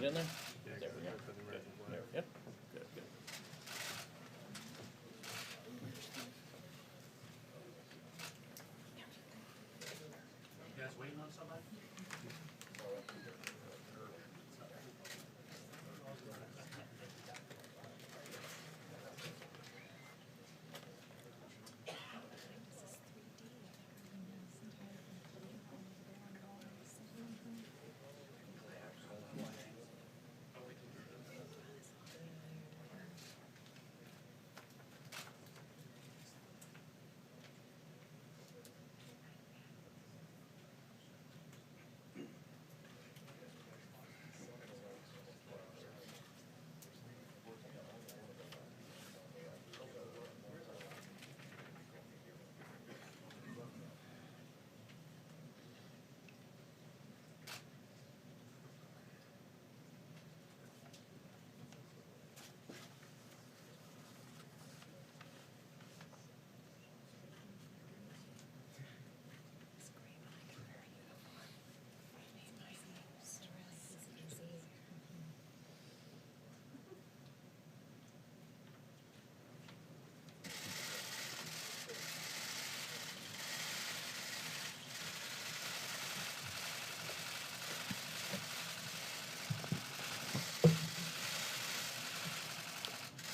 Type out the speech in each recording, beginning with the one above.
get in there? Yeah, There we go. for the Good. record, There, whatever. yep. Good, good. You guys waiting on somebody?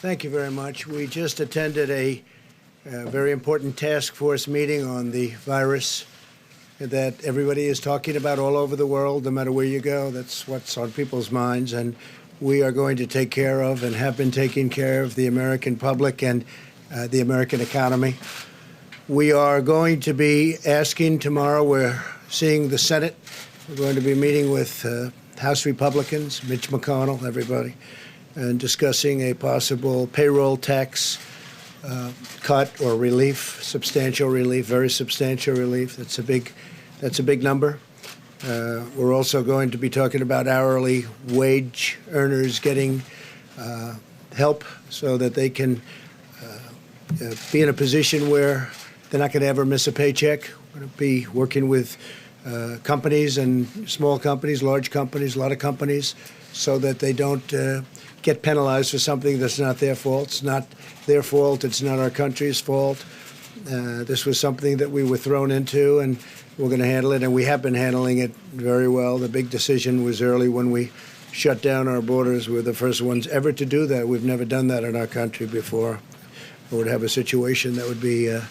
Thank you very much. We just attended a very important task force meeting on the virus that everybody is talking about all over the world, no matter where you go. That's what's on people's minds. And we are going to take care of and have been taking care of the American public and the American economy. We are going to be asking tomorrow, we're seeing the Senate. We're going to be meeting with House Republicans, Mitch McConnell, everybody, and discussing a possible payroll tax cut or relief, substantial relief, very substantial relief. That's a big number. We're also going to be talking about hourly wage earners getting help so that they can be in a position where they're not going to ever miss a paycheck. We're going to be working with companies and small companies, large companies, a lot of companies, so that they don't get penalized for something that's not their fault. It's not their fault. It's not our country's fault. This was something that we were thrown into, and we're going to handle it, and we have been handling it very well. The big decision was early when we shut down our borders. We're the first ones ever to do that. We've never done that in our country before. We would have a situation that would be a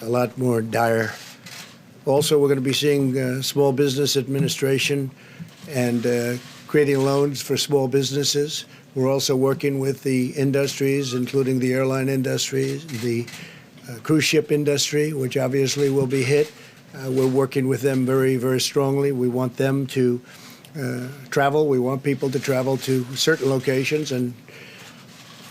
lot more dire. Also, we're going to be seeing Small Business Administration and creating loans for small businesses. We're also working with the industries, including the airline industry, the cruise ship industry, which obviously will be hit. We're working with them very, very strongly. We want them to travel. We want people to travel to certain locations and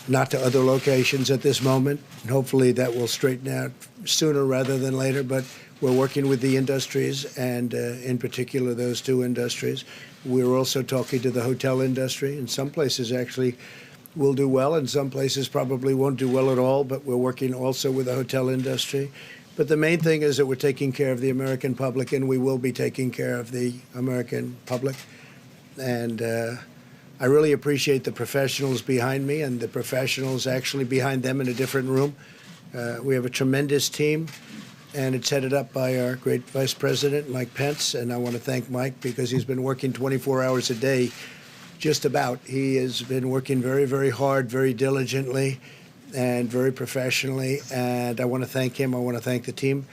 not to other locations at this moment. And hopefully that will straighten out sooner rather than later. But we're working with the industries, and in particular those two industries. We're also talking to the hotel industry. In some places actually will do well, and some places probably won't do well at all, but we're working also with the hotel industry. But the main thing is that we're taking care of the American public, and we will be taking care of the American public. And I really appreciate the professionals behind me and the professionals actually behind them in a different room. We have a tremendous team, and it's headed up by our great Vice President, Mike Pence. And I want to thank Mike because he's been working 24 hours a day, just about. He has been working very, very hard, very diligently, and very professionally. And I want to thank him. I want to thank the team.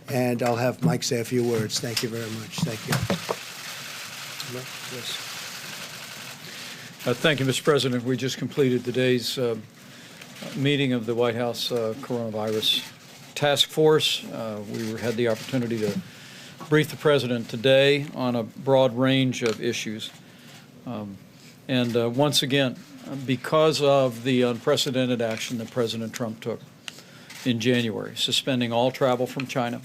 And I'll have Mike say a few words. Thank you very much. Thank you. Yes. Thank you, Mr. President. We just completed today's meeting of the White House Coronavirus Task Force. We had the opportunity to brief the President today on a broad range of issues. And once again, because of the unprecedented action that President Trump took in January, suspending all travel from China,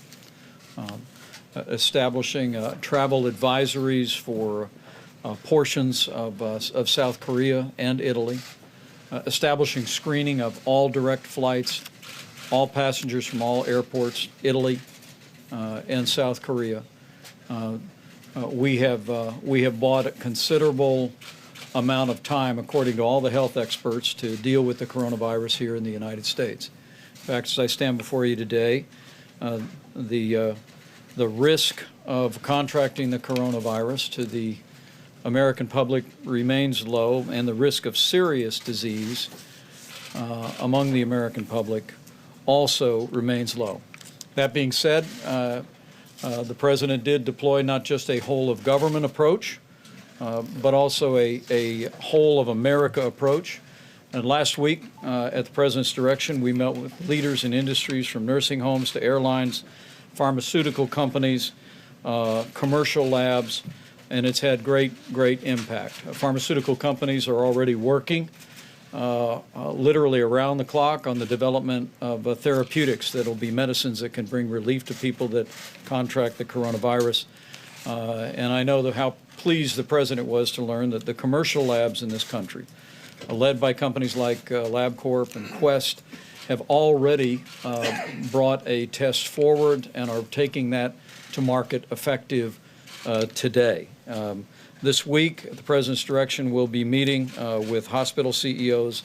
establishing travel advisories for portions of South Korea and Italy, establishing screening of all direct flights, all passengers from all airports, Italy and South Korea, we have bought a considerable amount of time, according to all the health experts, to deal with the coronavirus here in the United States. In fact, as I stand before you today, the risk of contracting the coronavirus to the American public remains low, and the risk of serious disease among the American public also remains low. That being said, the President did deploy not just a whole-of-government approach, but also a whole-of-America approach. And last week, at the President's direction, we met with leaders in industries from nursing homes to airlines, pharmaceutical companies, commercial labs, and it's had great impact. Pharmaceutical companies are already working literally around the clock on the development of therapeutics that will be medicines that can bring relief to people that contract the coronavirus. And I know how pleased the President was to learn that the commercial labs in this country, led by companies like LabCorp and Quest, have already brought a test forward and are taking that to market effective today. This week, at the President's direction, we'll be meeting with hospital CEOs,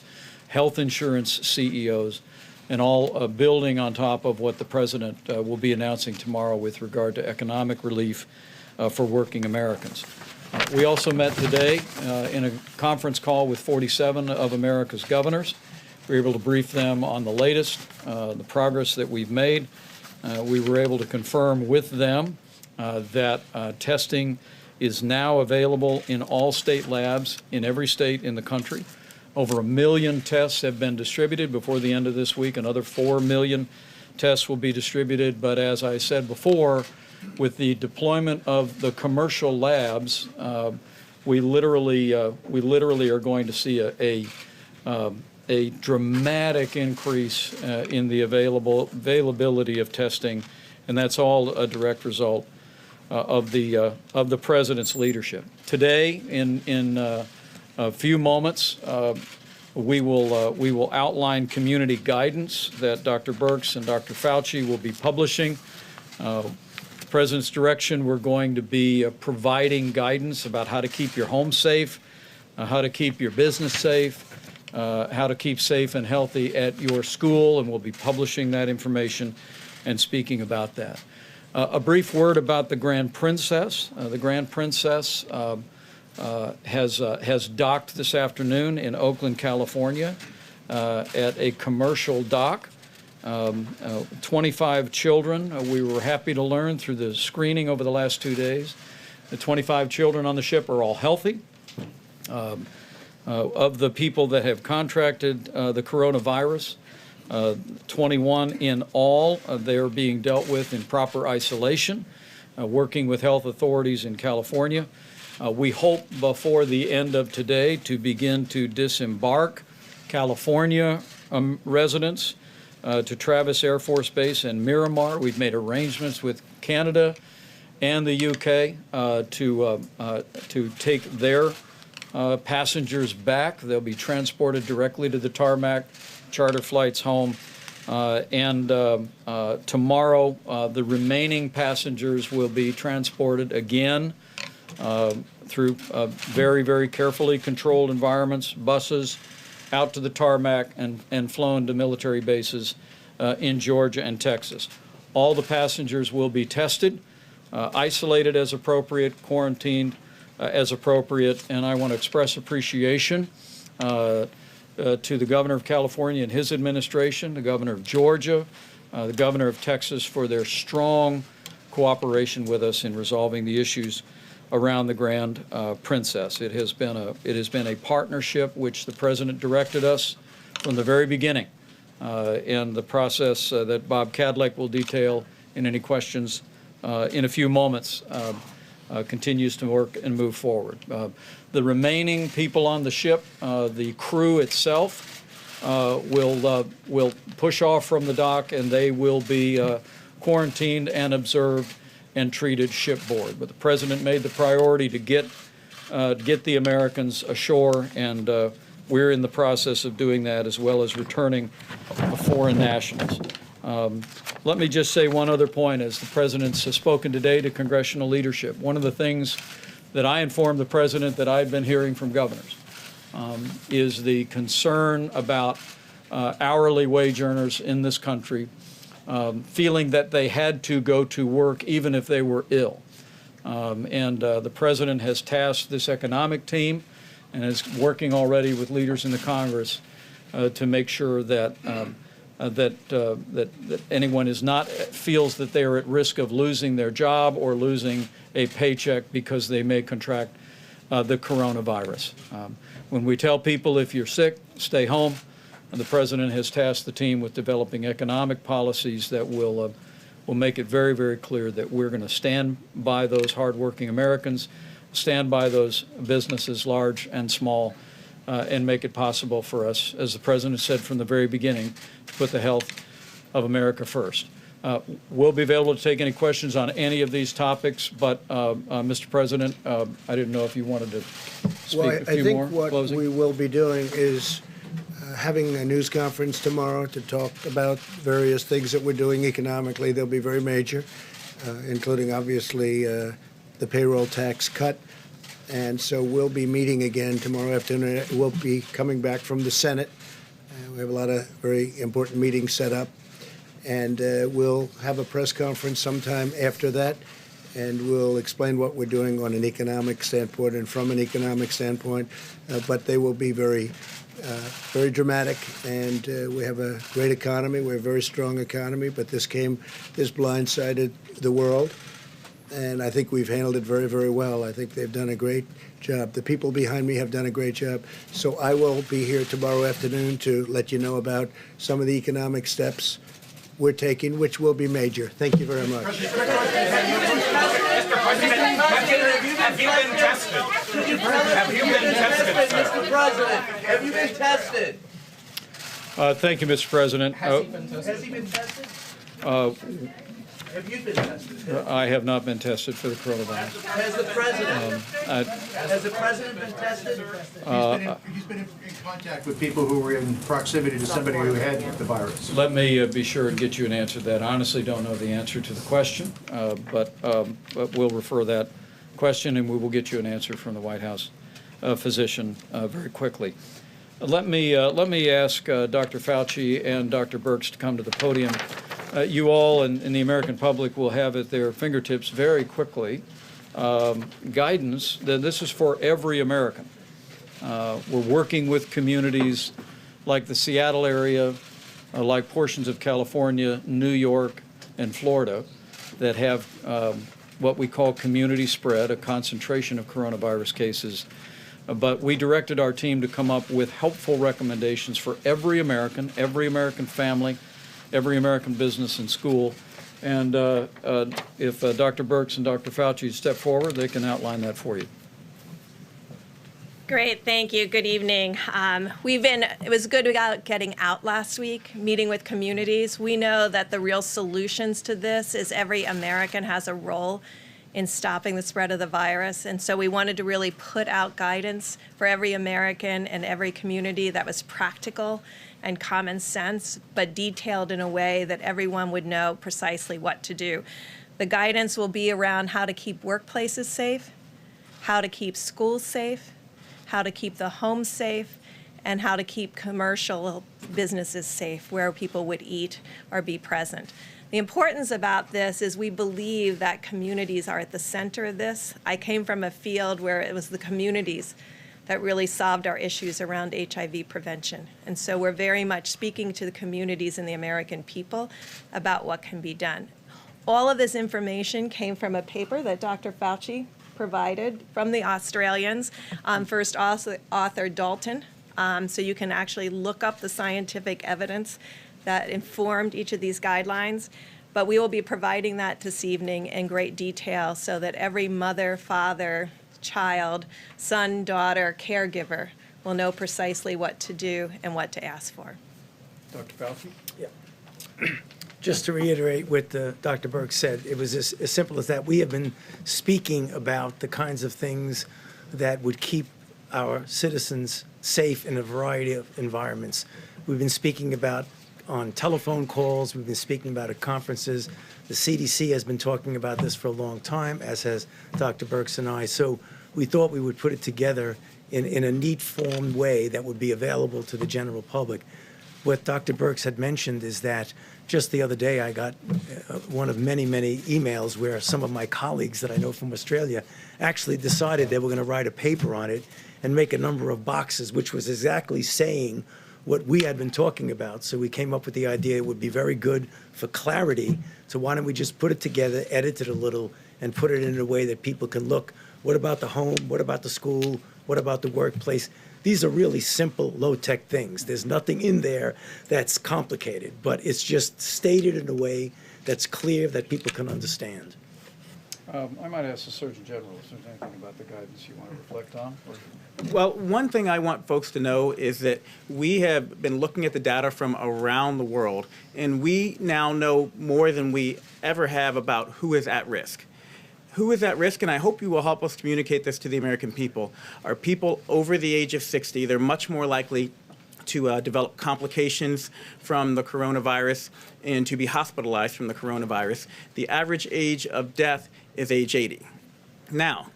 health insurance CEOs, and all building on top of what the President will be announcing tomorrow with regard to economic relief for working Americans. We also met today in a conference call with 47 of America's governors. We were able to brief them on the latest, the progress that we've made. We were able to confirm with them that testing is now available in all state labs in every state in the country. Over 1 million tests have been distributed before the end of this week. Another 4 million tests will be distributed. But as I said before, with the deployment of the commercial labs, we literally are going to see a dramatic increase in the availability of testing, and that's all a direct result of the President's leadership. Today, in a few moments, we will outline community guidance that Dr. Burks and Dr. Fauci will be publishing. The President's direction, we're going to be providing guidance about how to keep your home safe, how to keep your business safe, how to keep safe and healthy at your school, and we'll be publishing that information and speaking about that. A brief word about the Grand Princess. The Grand Princess has docked this afternoon in Oakland, California, at a commercial dock. 25 children. We were happy to learn through the screening over the last 2 days. The 25 children on the ship are all healthy. Of the people that have contracted the coronavirus, 21 in all, they're being dealt with in proper isolation, working with health authorities in California. We hope before the end of today to begin to disembark California residents to Travis Air Force Base and Miramar. We've made arrangements with Canada and the UK to take their passengers back. They'll be transported directly to the tarmac, charter flights home, and tomorrow the remaining passengers will be transported again through very, very carefully controlled environments, buses, out to the tarmac and flown to military bases in Georgia and Texas. All the passengers will be tested, isolated as appropriate, quarantined as appropriate, and I want to express appreciation to the Governor of California and his administration, the Governor of Georgia, the Governor of Texas for their strong cooperation with us in resolving the issues around the Grand Princess. It has been a partnership which the President directed us from the very beginning, and the process that Bob Kadlec will detail in any questions in a few moments continues to work and move forward. The remaining people on the ship, the crew itself, will push off from the dock, and they will be quarantined and observed and treated shipboard. But the President made the priority to get the Americans ashore, and we're in the process of doing that, as well as returning foreign nationals. Let me just say one other point as the President's spoken today to congressional leadership. One of the things that I informed the President that I've been hearing from governors is the concern about hourly wage earners in this country feeling that they had to go to work even if they were ill. The President has tasked this economic team and is working already with leaders in the Congress to make sure that that anyone feels that they are at risk of losing their job or losing a paycheck because they may contract the coronavirus. When we tell people if you're sick, stay home, and the President has tasked the team with developing economic policies that will make it very, very clear that we're going to stand by those hardworking Americans, stand by those businesses, large and small, and make it possible for us, as the President said from the very beginning, to put the health of America first. We'll be available to take any questions on any of these topics, but Mr. President, I didn't know if you wanted to speak a few more. I think what closing. we will be doing is having a news conference tomorrow to talk about various things that we're doing economically. They'll be very major, including obviously the payroll tax cut. And so we'll be meeting again tomorrow afternoon. We'll be coming back from the Senate. We have a lot of very important meetings set up. And we'll have a press conference sometime after that. And we'll explain what we're doing on an economic standpoint and from an economic standpoint. But they will be very dramatic. And we have a great economy. We have a very strong economy. But this blindsided the world. And I think we've handled it very, very well. I think they've done a great job. The people behind me have done a great job. So I will be here tomorrow afternoon to let you know about some of the economic steps we're taking, which will be major. Thank you very much. Mr. President, have you been tested? Have you been tested, Mr. President, have you been tested? Thank you, Mr. President. Has he been tested? Have you been tested? I have not been tested for the coronavirus. Has the president? Has the president been tested? He's been in contact with people who were in proximity to somebody who had the virus. Let me be sure and get you an answer to that. I honestly don't know the answer to the question, but we'll refer that question and we will get you an answer from the White House physician very quickly. Let me ask Dr. Fauci and Dr. Burks to come to the podium. You all and the American public will have at their fingertips very quickly guidance that this is for every American. We're working with communities like the Seattle area, like portions of California, New York, and Florida that have what we call community spread, a concentration of coronavirus cases. But we directed our team to come up with helpful recommendations for every American family, every American business and school. And if Dr. Burks and Dr. Fauci step forward, they can outline that for you. Great, thank you. Good evening. It was good getting out last week, meeting with communities. We know that the real solutions to this is every American has a role in stopping the spread of the virus. And so we wanted to really put out guidance for every American and every community that was practical and common sense, but detailed in a way that everyone would know precisely what to do. The guidance will be around how to keep workplaces safe, how to keep schools safe, how to keep the home safe, and how to keep commercial businesses safe where people would eat or be present. The importance about this is we believe that communities are at the center of this. I came from a field where it was the communities that really solved our issues around HIV prevention. And so we're very much speaking to the communities and the American people about what can be done. All of this information came from a paper that Dr. Fauci provided from the Australians, first author Dalton. So you can actually look up the scientific evidence that informed each of these guidelines. But we will be providing that this evening in great detail so that every mother, father, child, son, daughter, caregiver will know precisely what to do and what to ask for. Dr. Fauci? Yeah. Just to reiterate what Dr. Burke said, it was as simple as that. We have been speaking about the kinds of things that would keep our citizens safe in a variety of environments. We've been speaking about on telephone calls. We've been speaking about it at conferences. The CDC has been talking about this for a long time, as has Dr. Burks and I. So we thought we would put it together in a neat formed way that would be available to the general public. What Dr. Burks had mentioned is that just the other day I got one of many, many emails where some of my colleagues that I know from Australia actually decided they were going to write a paper on it and make a number of boxes, which was exactly saying what we had been talking about. So we came up with the idea it would be very good for clarity. So why don't we just put it together, edit it a little, and put it in a way that people can look, what about the home? What about the school? What about the workplace? These are really simple, low-tech things. There's nothing in there that's complicated, but it's just stated in a way that's clear that people can understand. I might ask the Surgeon General if there's anything about the guidance you want to reflect on. Well, one thing I want folks to know is that we have been looking at the data from around the world, and we now know more than we ever have about who is at risk. Who is at risk, and I hope you will help us communicate this to the American people, are people over the age of 60. They're much more likely to develop complications from the coronavirus and to be hospitalized from the coronavirus. The average age of death is age 80. Now,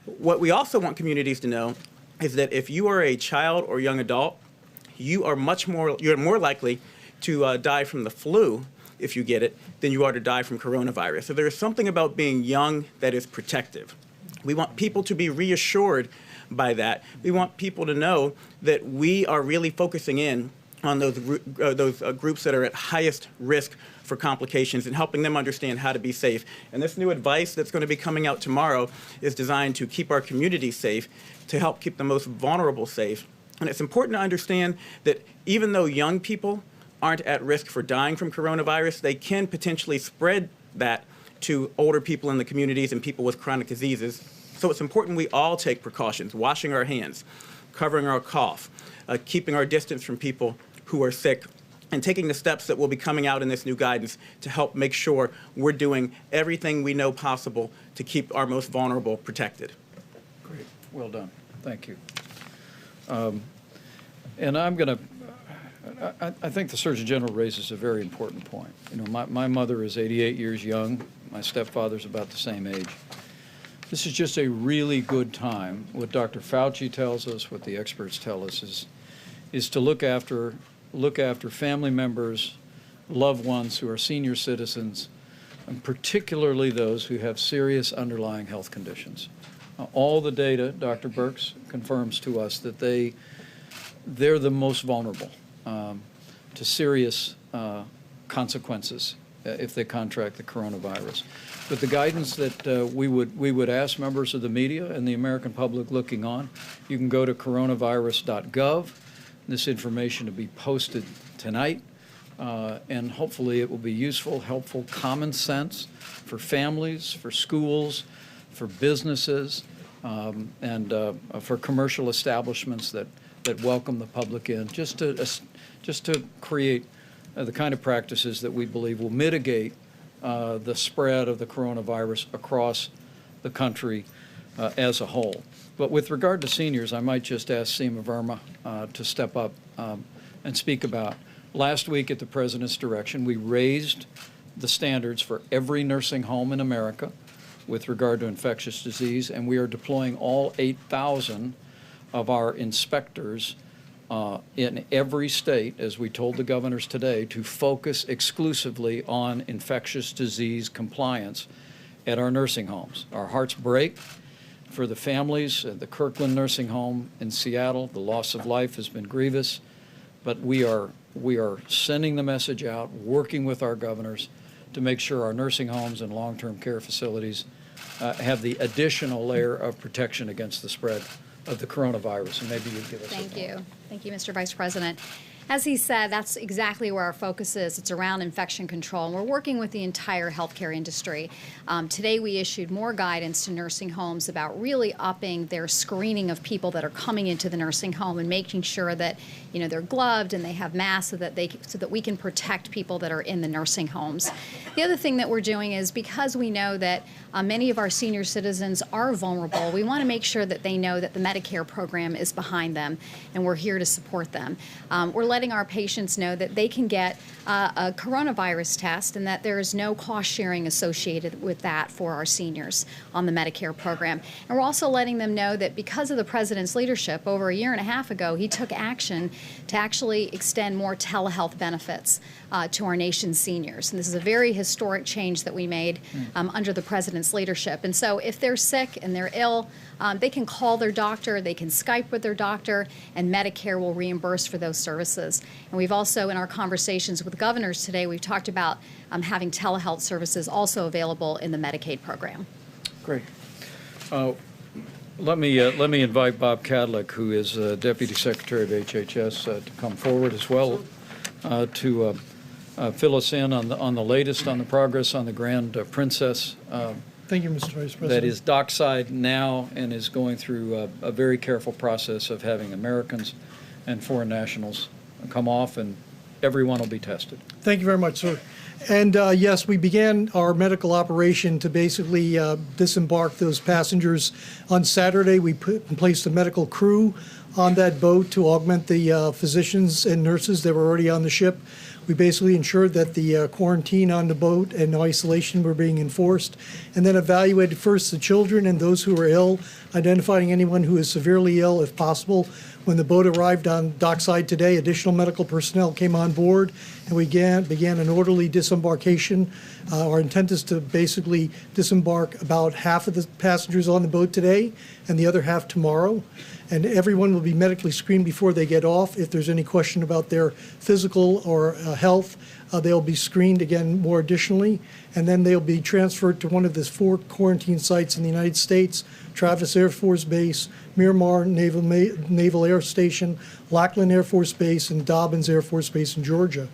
what we also want communities to know is that if you are a child or young adult, you're more likely to die from the flu if you get it, than you are to die from coronavirus. So there is something about being young that is protective. We want people to be reassured by that. We want people to know that we are really focusing in on those groups that are at highest risk for complications and helping them understand how to be safe. And this new advice that's going to be coming out tomorrow is designed to keep our community safe, to help keep the most vulnerable safe. And it's important to understand that even though young people aren't at risk for dying from coronavirus, they can potentially spread that to older people in the communities and people with chronic diseases. So it's important we all take precautions, washing our hands, covering our cough, keeping our distance from people who are sick, and taking the steps that will be coming out in this new guidance to help make sure we're doing everything we know possible to keep our most vulnerable protected. Great. Well done. Thank you. And I'm going to I think the Surgeon General raises a very important point. You know, my mother is 88 years young. My stepfather's about the same age. This is just a really good time. What Dr. Fauci tells us, what the experts tell us, is to look after family members, loved ones who are senior citizens, and particularly those who have serious underlying health conditions. All the data, Dr. Burks confirms to us that they're the most vulnerable to serious consequences if they contract the coronavirus. But the guidance that we would ask members of the media and the American public looking on, you can go to coronavirus.gov. This information will be posted tonight, and hopefully it will be useful, helpful, common sense for families, for schools, for businesses, and for commercial establishments that welcome the public in, just to create the kind of practices that we believe will mitigate the spread of the coronavirus across the country as a whole. But with regard to seniors, I might just ask Seema Verma to step up and speak about. Last week at the President's direction, we raised the standards for every nursing home in America with regard to infectious disease, and we are deploying all 8,000 of our inspectors in every state, as we told the governors today, to focus exclusively on infectious disease compliance at our nursing homes. Our hearts break for the families at the Kirkland Nursing Home in Seattle. The loss of life has been grievous, but we are sending the message out, working with our governors to make sure our nursing homes and long-term care facilities have the additional layer of protection against the spread of the coronavirus. And maybe you give us Thank you. Thank you, Mr. Vice President. As he said, that's exactly where our focus is. It's around infection control, and we're working with the entire healthcare industry. Today we issued more guidance to nursing homes about really upping their screening of people that are coming into the nursing home and making sure that, you know, they're gloved and they have masks so that we can protect people that are in the nursing homes. The other thing that we're doing is, because we know that many of our senior citizens are vulnerable, we want to make sure that they know that the Medicare program is behind them and we're here to support them. We're letting our patients know that they can get a coronavirus test and that there is no cost sharing associated with that for our seniors on the Medicare program. And we're also letting them know that because of the President's leadership, over a year and a half ago, he took action to actually extend more telehealth benefits to our nation's seniors. And this is a very historic change that we made under the President's leadership. And so if they're sick and they're ill, they can call their doctor, they can Skype with their doctor, and Medicare will reimburse for those services. And we've also, in our conversations with governors today, we've talked about having telehealth services also available in the Medicaid program. Great. Let me invite Bob Kadlec, who is Deputy Secretary of HHS, to come forward as well to fill us in on the latest on the progress on the Grand Princess. Thank you, Mr. Vice President. That is dockside now and is going through a very careful process of having Americans and foreign nationals come off, and everyone will be tested. Thank you very much, sir. And yes, we began our medical operation to basically disembark those passengers. On Saturday, we put in place a medical crew on that boat to augment the physicians and nurses that were already on the ship. We basically ensured that the quarantine on the boat and isolation were being enforced, and then evaluated first the children and those who were ill, identifying anyone who is severely ill if possible. When the boat arrived on dockside today, additional medical personnel came on board, and we began an orderly disembarkation. Our intent is to basically disembark about half of the passengers on the boat today and the other half tomorrow. And everyone will be medically screened before they get off. If there's any question about their physical or health, they'll be screened again more additionally. And then they'll be transferred to one of the 4 quarantine sites in the United States: Travis Air Force Base, Miramar Naval Air Station, Lackland Air Force Base, and Dobbins Air Force Base in Georgia.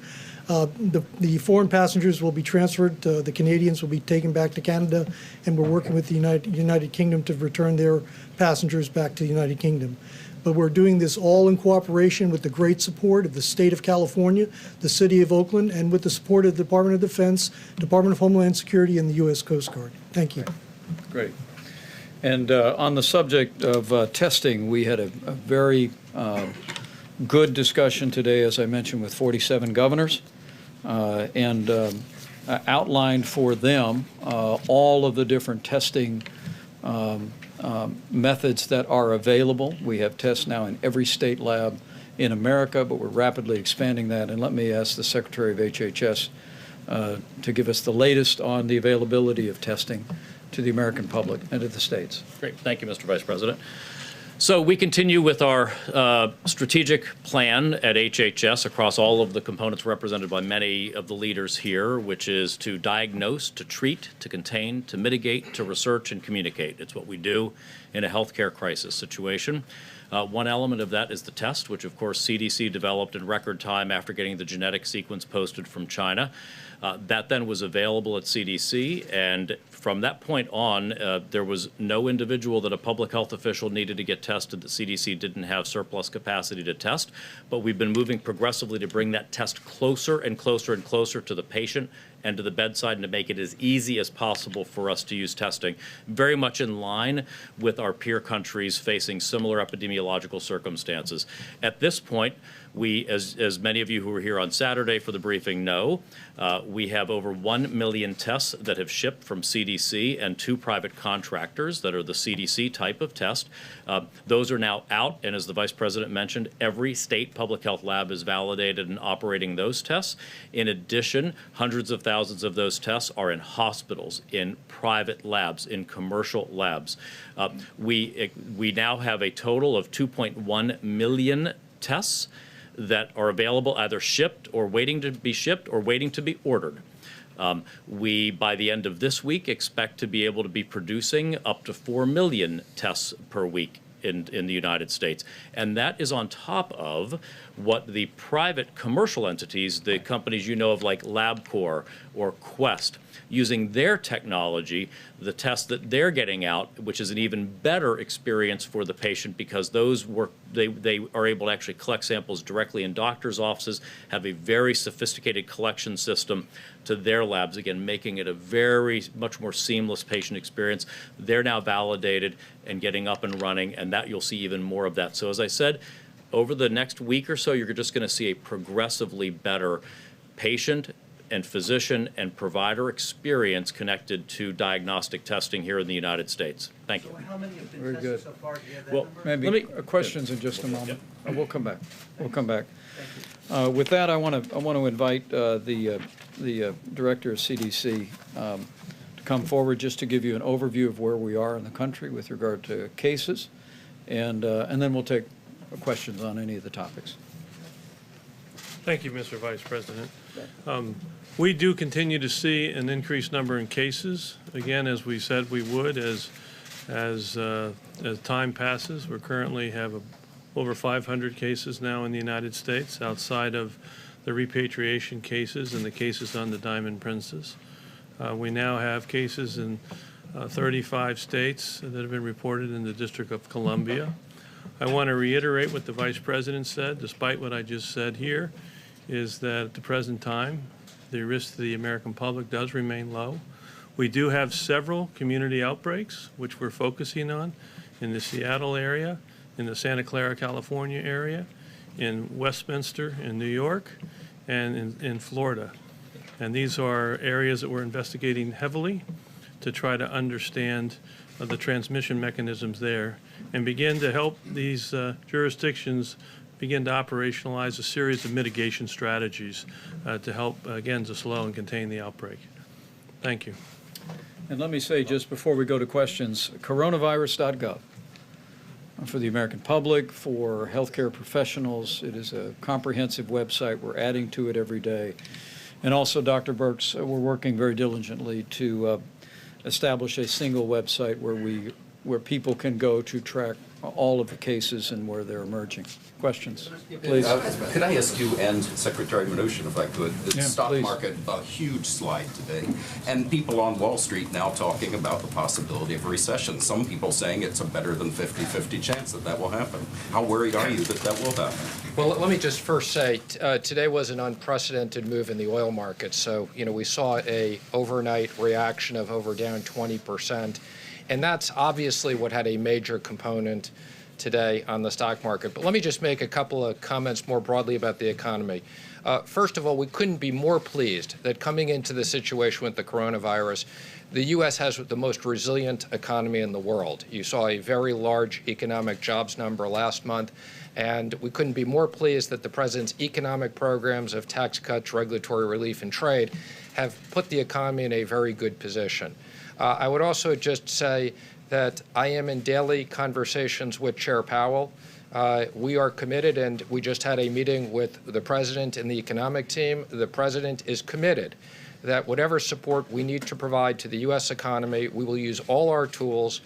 The foreign passengers will be transferred. The Canadians will be taken back to Canada, and we're working with the United Kingdom to return their passengers back to the United Kingdom. But we're doing this all in cooperation with the great support of the state of California, the city of Oakland, and with the support of the Department of Defense, Department of Homeland Security, and the U.S. Coast Guard. Thank you. Great. And on the subject of testing, we had a very good discussion today, as I mentioned, with 47 governors, and outlined for them all of the different testing methods that are available. We have tests now in every state lab in America, but we're rapidly expanding that. And let me ask the Secretary of HHS to give us the latest on the availability of testing to the American public and to the states. Great. Thank you, Mr. Vice President. So we continue with our strategic plan at HHS across all of the components represented by many of the leaders here, which is to diagnose, to treat, to contain, to mitigate, to research, and communicate. It's what we do in a healthcare crisis situation. One element of that is the test, which of course CDC developed in record time after getting the genetic sequence posted from China. That then was available at CDC, and from that point on, there was no individual that a public health official needed to get tested that CDC didn't have surplus capacity to test. But we've been moving progressively to bring that test closer and closer and closer to the patient and to the bedside, and to make it as easy as possible for us to use testing, very much in line with our peer countries facing similar epidemiological circumstances. At this point, we, as many of you who were here on Saturday for the briefing know, we have over 1 million tests that have shipped from CDC and 2 private contractors that are the CDC type of test. Those are now out, and as the Vice President mentioned, every state public health lab is validated and operating those tests. In addition, hundreds of thousands of those tests are in hospitals, in private labs, in commercial labs. We now have a total of 2.1 million tests that are available, either shipped or waiting to be shipped or waiting to be ordered. We, by the end of this week, expect to be able to be producing up to 4 million tests per week in the United States. And that is on top of what the private commercial entities, the companies you know of like LabCorp or Quest, using their technology, the tests that they're getting out, which is an even better experience for the patient, because those work, they are able to actually collect samples directly in doctors' offices, have a very sophisticated collection system to their labs, again, making it a very much more seamless patient experience. They're now validated and getting up and running, and that you'll see even more of that. So as I said, over the next week or so, you're just going to see a progressively better patient and physician and provider experience connected to diagnostic testing here in the United States. Thank you. How many have been Very tested good. so far? Do you have that Well, number? Maybe questions in just a moment. We'll come back. We'll come back. With that, I want to invite the director of CDC to come forward just to give you an overview of where we are in the country with regard to cases, and then we'll take questions on any of the topics. Thank you, Mr. Vice President. We do continue to see an increased number in cases. Again, as we said we would, as time passes. We currently have over 500 cases now in the United States, outside of the repatriation cases and the cases on the Diamond Princess. We now have cases in 35 states that have been reported in the District of Columbia. I want to reiterate what the Vice President said, despite what I just said here, is that at the present time, the risk to the American public does remain low. We do have several community outbreaks, which we're focusing on in the Seattle area, in the Santa Clara, California area, in Westminster, in New York, and in Florida. And these are areas that we're investigating heavily to try to understand the transmission mechanisms there and begin to help these jurisdictions begin to operationalize a series of mitigation strategies to help, again, to slow and contain the outbreak. Thank you. And let me say, just before we go to questions, coronavirus.gov. For the American public, for healthcare professionals, it is a comprehensive website. We're adding to it every day. And also, Dr. Burks, we're working very diligently to establish a single website where people can go to track all of the cases and where they're emerging. Questions, please. Could I ask you and Secretary Mnuchin, if I could, the Yeah, stock please. market, a huge slide today, and people on Wall Street now talking about the possibility of a recession. Some people saying it's a better than 50-50 chance that will happen. How worried are you that will happen? Well, let me just first say, today was an unprecedented move in the oil market. So, we saw a overnight reaction of down 20%. And that's obviously what had a major component today on the stock market. But let me just make a couple of comments more broadly about the economy. First of all, we couldn't be more pleased that coming into the situation with the coronavirus, the U.S. has the most resilient economy in the world. You saw a very large economic jobs number last month, and we couldn't be more pleased that the president's economic programs of tax cuts, regulatory relief, and trade have put the economy in a very good position. I would also just say that I am in daily conversations with Chair Powell. We are committed, and we just had a meeting with the president and the economic team. The president is committed that whatever support we need to provide to the U.S. economy, we will use all our tools,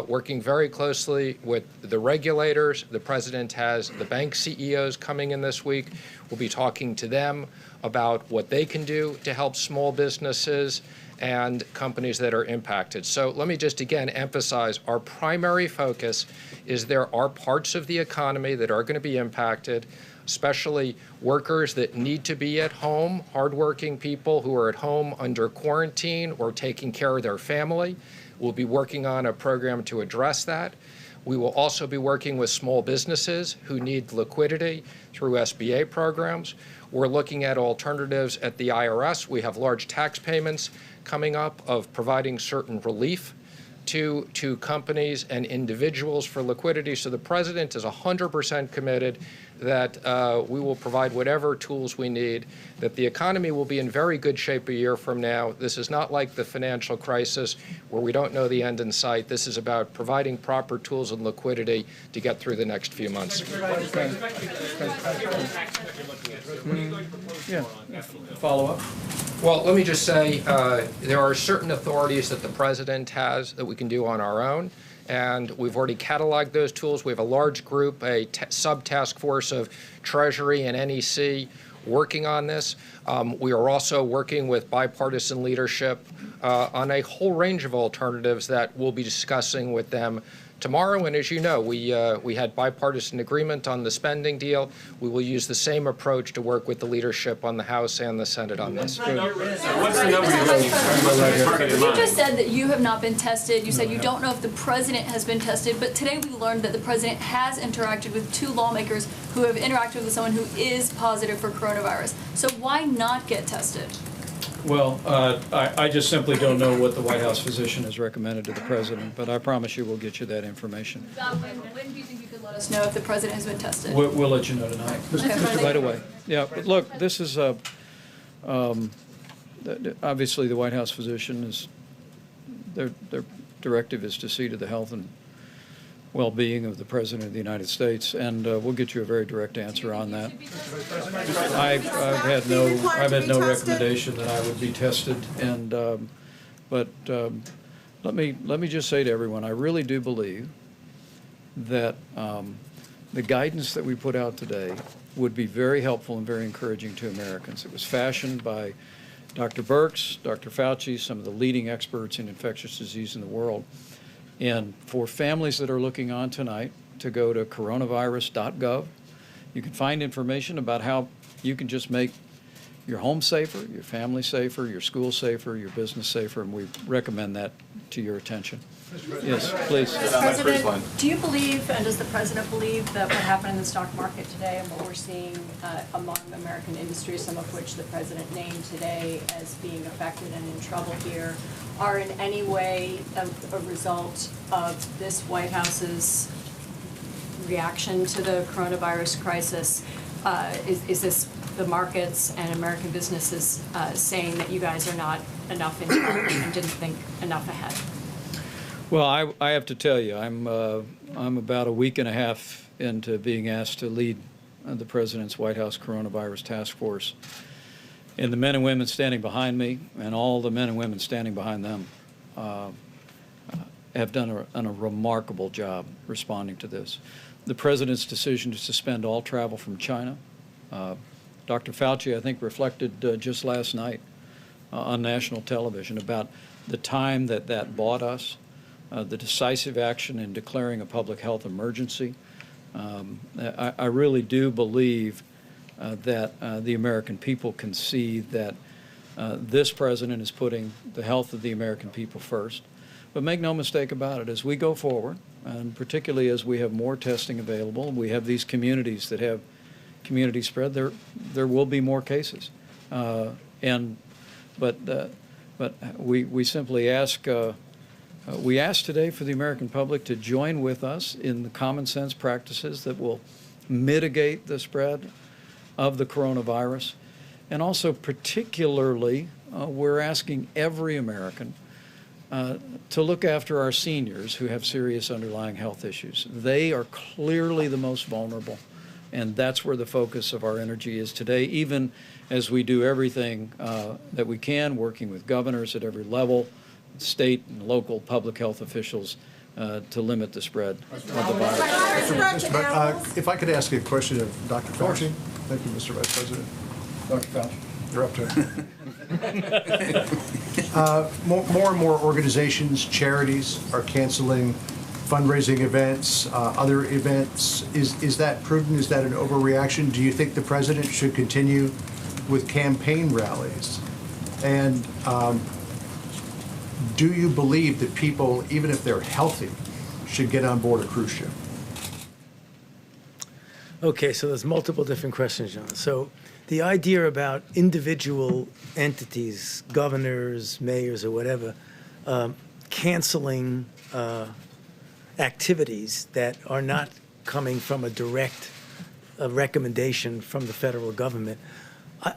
working very closely with the regulators. The president has the bank CEOs coming in this week. We'll be talking to them about what they can do to help small businesses and companies that are impacted. So let me just again emphasize our primary focus is there are parts of the economy that are going to be impacted, especially workers that need to be at home, hardworking people who are at home under quarantine or taking care of their family. We'll be working on a program to address that. We will also be working with small businesses who need liquidity through SBA programs. We're looking at alternatives at the IRS. We have large tax payments coming up of providing certain relief to companies and individuals for liquidity. So the president is 100% committed that we will provide whatever tools we need, that the economy will be in very good shape a year from now. This is not like the financial crisis where we don't know the end in sight. This is about providing proper tools and liquidity to get through the next few months. Yeah. Follow up. Well, let me just say there are certain authorities that the president has that we can do on our own, and we've already cataloged those tools. We have a large group, a sub-task force of Treasury and NEC working on this. We are also working with bipartisan leadership on a whole range of alternatives that we'll be discussing with them tomorrow. And as you know, we had bipartisan agreement on the spending deal. We will use the same approach to work with the leadership on the House and the Senate on this. What's the number You just said that you have not been tested. You said you don't know if the president has been tested, but today we learned that the president has interacted with 2 lawmakers who have interacted with someone who is positive for coronavirus. So why not get tested? Well, I just simply don't know what the White House physician has recommended to the president, but I promise you we'll get you that information. When do you think you could let us know if the president has been tested? We'll let you know tonight, Okay. right away. Yeah, but look, this is obviously the White House physician is, their directive is to see to the health and well-being of the President of the United States, and we'll get you a very direct answer on that. I've had no recommendation that I would be tested, and but let me just say to everyone, I really do believe that the guidance that we put out today would be very helpful and very encouraging to Americans. It was fashioned by Dr. Burks, Dr. Fauci, some of the leading experts in infectious disease in the world. And for families that are looking on tonight, to go to coronavirus.gov, you can find information about how you can just make your home safer, your family safer, your school safer, your business safer, and we recommend that to your attention. Yes, please. Mr. President, do you believe, and does the President believe, that what happened in the stock market today and what we're seeing among American industries, some of which the President named today as being affected and in trouble here, are in any way a result of this White House's reaction to the coronavirus crisis? Is this the markets and American businesses saying that you guys are not enough in charge and didn't think enough ahead? Well, I have to tell you, I'm about a week and a half into being asked to lead the President's White House Coronavirus Task Force. And the men and women standing behind me and all the men and women standing behind them have done a remarkable job responding to this. The President's decision to suspend all travel from China, Dr. Fauci, I think, reflected just last night on national television about the time that bought us, the decisive action in declaring a public health emergency. I really do believe that the American people can see that this president is putting the health of the American people first. But make no mistake about it, as we go forward, and particularly as we have more testing available, we have these communities that have community spread, there will be more cases. But we simply ask, we ask today for the American public to join with us in the common sense practices that will mitigate the spread of the coronavirus. And also particularly, we're asking every American to look after our seniors who have serious underlying health issues. They are clearly the most vulnerable, and that's where the focus of our energy is today, even as we do everything that we can, working with governors at every level, state and local public health officials to limit the spread of the virus. If I could ask you a question of Dr. Fauci. Thank you, Mr. Vice President. Dr. Fauci. You're up to it. More and more organizations, charities are canceling fundraising events, other events. Is that prudent? Is that an overreaction? Do you think the president should continue with campaign rallies? And do you believe that people, even if they're healthy, should get on board a cruise ship? Okay, so there's multiple different questions, John. So the idea about individual entities, governors, mayors, or whatever, canceling activities that are not coming from a direct recommendation from the federal government,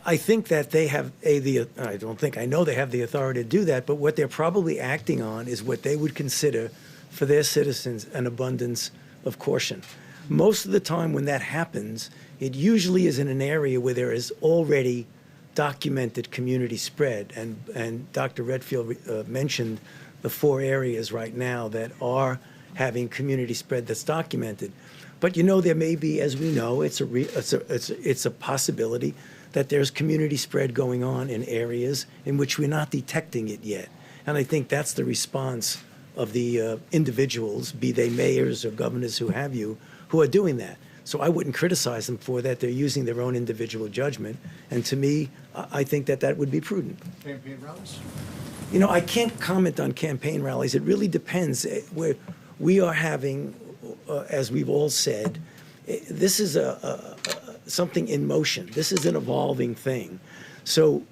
I think that they have I know they have the authority to do that, but what they're probably acting on is what they would consider for their citizens an abundance of caution. Most of the time when that happens, it usually is in an area where there is already documented community spread. And Dr. Redfield mentioned the 4 areas right now that are having community spread that's documented. But you know, there may be, as we know, it's a possibility that there's community spread going on in areas in which we're not detecting it yet. And I think that's the response of the individuals, be they mayors or governors who have you, who are doing that. So I wouldn't criticize them for that. They're using their own individual judgment. And to me, I think that that would be prudent. Campaign rallies? You know, I can't comment on campaign rallies. It really depends. We are having, as we've all said, this is something in motion. This is an evolving thing. So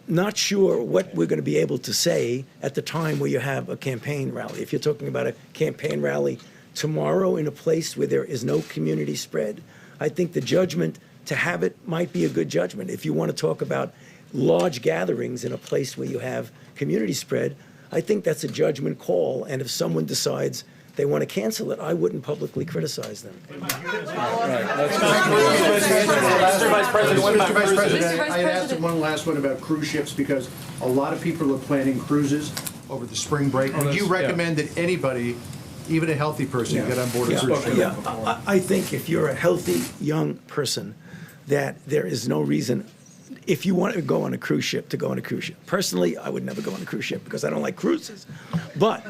not sure what we're going to be able to say at the time where you have a campaign rally. If you're talking about a campaign rally tomorrow in a place where there is no community spread, I think the judgment to have it might be a good judgment. If you want to talk about large gatherings in a place where you have community spread, I think that's a judgment call. And if someone decides they want to cancel it, I wouldn't publicly criticize them. Mr. Vice President, I had asked one last one about cruise ships because a lot of people are planning cruises over the spring break. Would you recommend that anybody, even a healthy person, get on board a cruise ship? Yeah, I think if you're a healthy young person, that there is no reason, if you want to go on a cruise ship, to go on a cruise ship. Personally, I would never go on a cruise ship because I don't like cruises. But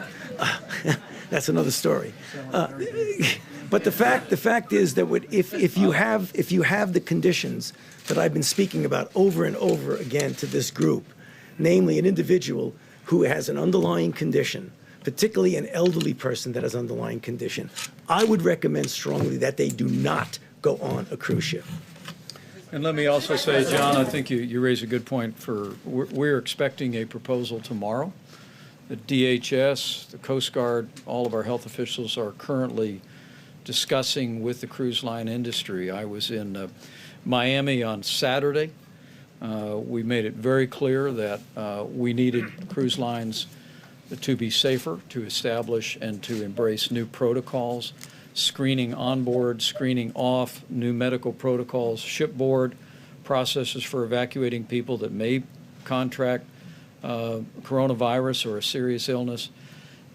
that's another story. But the fact is that if you have the conditions that I've been speaking about over and over again to this group, namely an individual who has an underlying condition, particularly an elderly person that has underlying condition, I would recommend strongly that they do not go on a cruise ship. And let me also say, John, I think you raise a good point. We're expecting a proposal tomorrow. The DHS, the Coast Guard, all of our health officials are currently discussing with the cruise line industry. I was in Miami on Saturday. We made it very clear that we needed cruise lines to be safer, to establish and to embrace new protocols, screening on board, screening off, new medical protocols, shipboard processes for evacuating people that may contract coronavirus or a serious illness.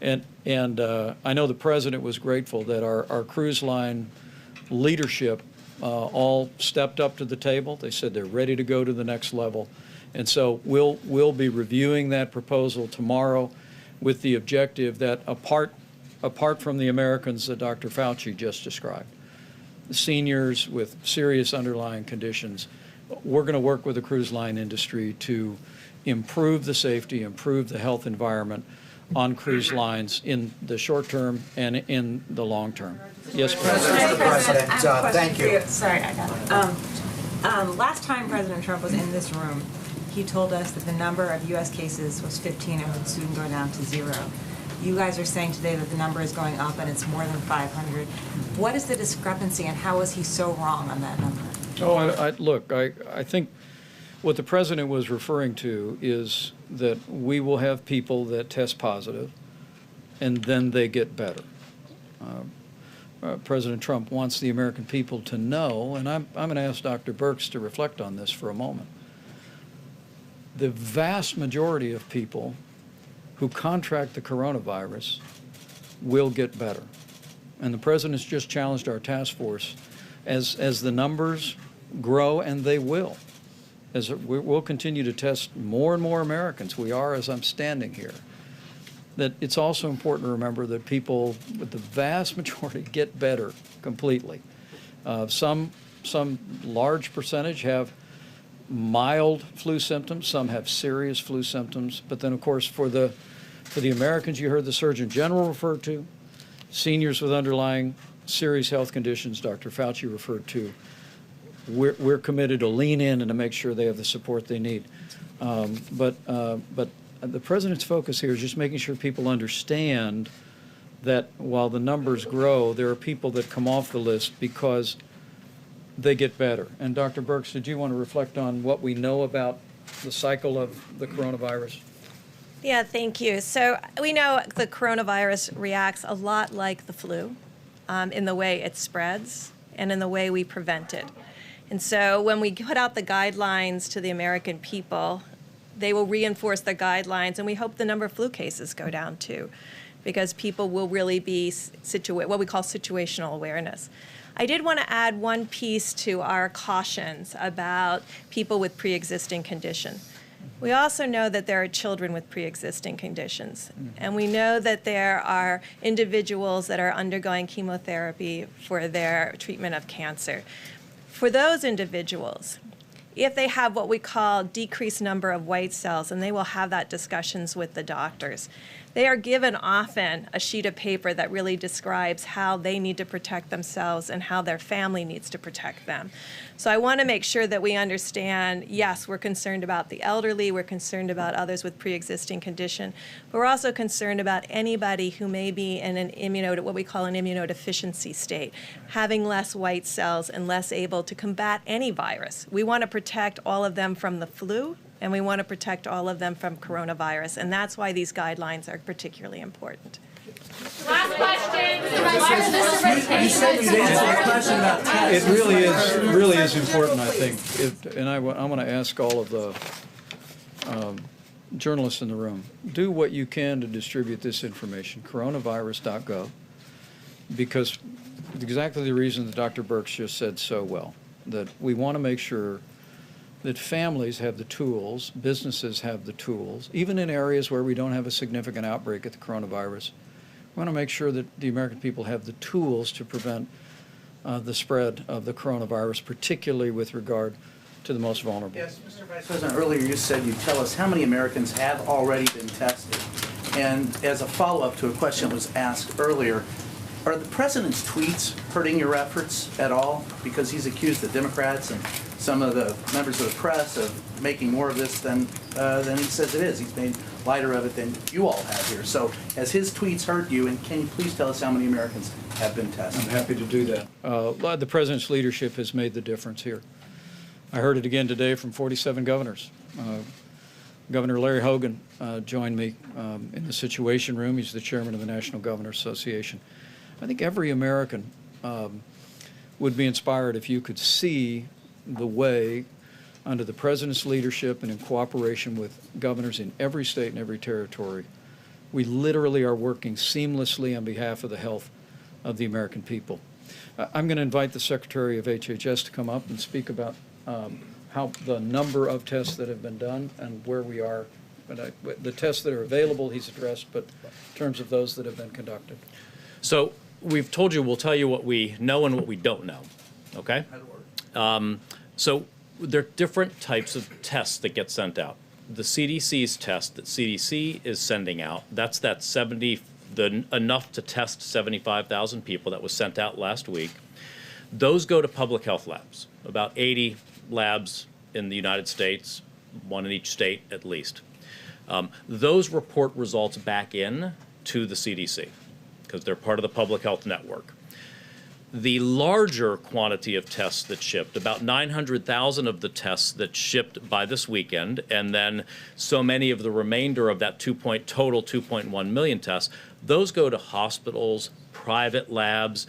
And I know the President was grateful that our cruise line leadership all stepped up to the table. They said they're ready to go to the next level. And so we'll be reviewing that proposal tomorrow with the objective that apart from the Americans that Dr. Fauci just described, the seniors with serious underlying conditions, we're going to work with the cruise line industry to improve the safety, improve the health environment on cruise lines in the short term and in the long term. Yes, Mr. President, thank you. Sorry, I got it. Last time President Trump was in this room, he told us that the number of U.S. cases was 15 and would soon go down to 0. You guys are saying today that the number is going up and it's more than 500. What is the discrepancy and how was he so wrong on that number? Oh, look, I think what the President was referring to is that we will have people that test positive and then they get better. President Trump wants the American people to know, and I'm going to ask Dr. Burks to reflect on this for a moment. The vast majority of people who contract the coronavirus will get better. And the President's just challenged our task force as the numbers grow, and they will. As we'll continue to test more and more Americans. We are, as I'm standing here. That it's also important to remember that people with the vast majority get better completely. Some large percentage have mild flu symptoms, some have serious flu symptoms, but then of course for the Americans you heard the Surgeon General refer to, seniors with underlying serious health conditions Dr. Fauci referred to, we're committed to lean in and to make sure they have the support they need. But the President's focus here is just making sure people understand that while the numbers grow, there are people that come off the list because they get better. And Dr. Burks, did you want to reflect on what we know about the cycle of the coronavirus? Yeah, thank you. So we know the coronavirus reacts a lot like the flu in the way it spreads and in the way we prevent it. And so when we put out the guidelines to the American people, they will reinforce the guidelines, and we hope the number of flu cases go down too, because people will really be what we call situational awareness. I did want to add one piece to our cautions about people with pre-existing condition. We also know that there are children with pre-existing conditions, and we know that there are individuals that are undergoing chemotherapy for their treatment of cancer. For those individuals, if they have what we call decreased number of white cells, and they will have that discussions with the doctors, they are given often a sheet of paper that really describes how they need to protect themselves and how their family needs to protect them. So I want to make sure that we understand, yes, we're concerned about the elderly, we're concerned about others with pre-existing condition, but we're also concerned about anybody who may be in an what we call an immunodeficiency state, having less white cells and less able to combat any virus. We want to protect all of them from the flu, and we want to protect all of them from coronavirus, and that's why these guidelines are particularly important. Last question. You said you'd answer the question about tests. It really is important, I think. And I want to ask all of the journalists in the room, do what you can to distribute this information, coronavirus.gov, because exactly the reason that Dr. Burks just said so well, that we want to make sure that families have the tools, businesses have the tools, even in areas where we don't have a significant outbreak of the coronavirus. We want to make sure that the American people have the tools to prevent the spread of the coronavirus, particularly with regard to the most vulnerable. Yes, Mr. Vice President, earlier you said you'd tell us how many Americans have already been tested. And as a follow-up to a question that was asked earlier, are the president's tweets hurting your efforts at all? Because he's accused the Democrats and some of the members of the press of making more of this than he says it is. He's made lighter of it than you all have here. So has his tweets hurt you, and can you please tell us how many Americans have been tested? I'm happy to do that. The president's leadership has made the difference here. I heard it again today from 47 governors. Governor Larry Hogan joined me in the Situation Room. He's the chairman of the National Governors Association. I think every American would be inspired if you could see the way, under the president's leadership and in cooperation with governors in every state and every territory, we literally are working seamlessly on behalf of the health of the American people. I'm going to invite the Secretary of HHS to come up and speak about how the number of tests that have been done and where we are. The tests that are available he's addressed, but in terms of those that have been conducted. So we've told you, we'll tell you what we know and what we don't know, okay? So there are different types of tests that get sent out. The CDC's test that CDC is sending out, that's that enough to test 75,000 people that was sent out last week. Those go to public health labs, about 80 labs in the United States, one in each state at least. Those report results back in to the CDC because they're part of the public health network. The larger quantity of tests that shipped, about 900,000 of the tests that shipped by this weekend, and then so many of the remainder of that total 2.1 million tests, those go to hospitals, private labs,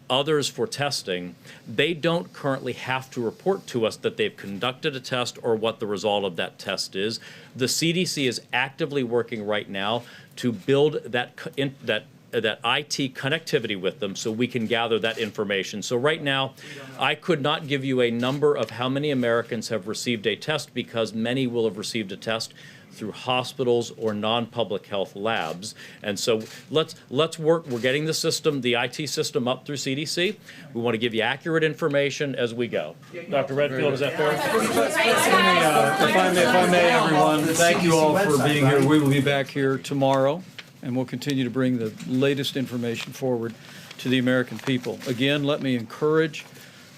others for testing. They don't currently have to report to us that they've conducted a test or what the result of that test is. The CDC is actively working right now to build that IT connectivity with them so we can gather that information. So right now, I could not give you a number of how many Americans have received a test because many will have received a test through hospitals or non-public health labs. And so let's work. We're getting the system, the IT system up through CDC. We want to give you accurate information as we go. Dr. Redfield, is that fair? If I may, everyone, thank you all for being here. We will be back here tomorrow, and we'll continue to bring the latest information forward to the American people. Again, let me encourage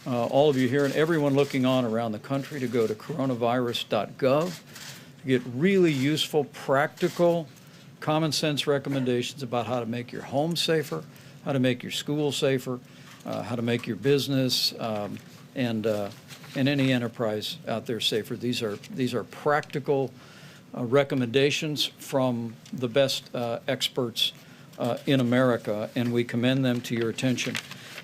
all of you here and everyone looking on around the country to go to coronavirus.gov to get really useful, practical, common sense recommendations about how to make your home safer, how to make your school safer, how to make your business and any enterprise out there safer. These are practical recommendations from the best experts in America, and we commend them to your attention.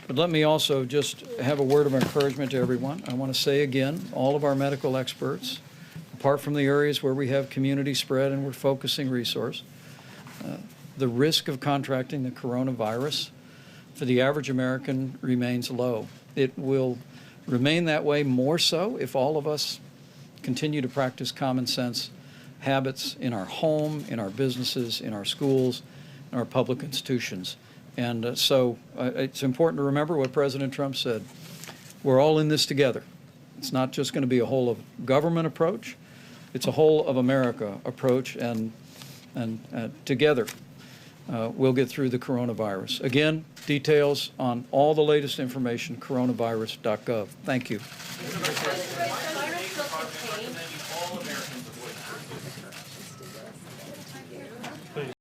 But let me also just have a word of encouragement to everyone. I want to say again, all of our medical experts, apart from the areas where we have community spread and we're focusing resource, the risk of contracting the coronavirus for the average American remains low. It will remain that way more so if all of us continue to practice common sense habits in our home, in our businesses, in our schools, in our public institutions. And so it's important to remember what President Trump said. We're all in this together. It's not just going to be a whole of government approach. It's a whole of America approach, and together we'll get through the coronavirus. Again, details on all the latest information, coronavirus.gov. Thank you.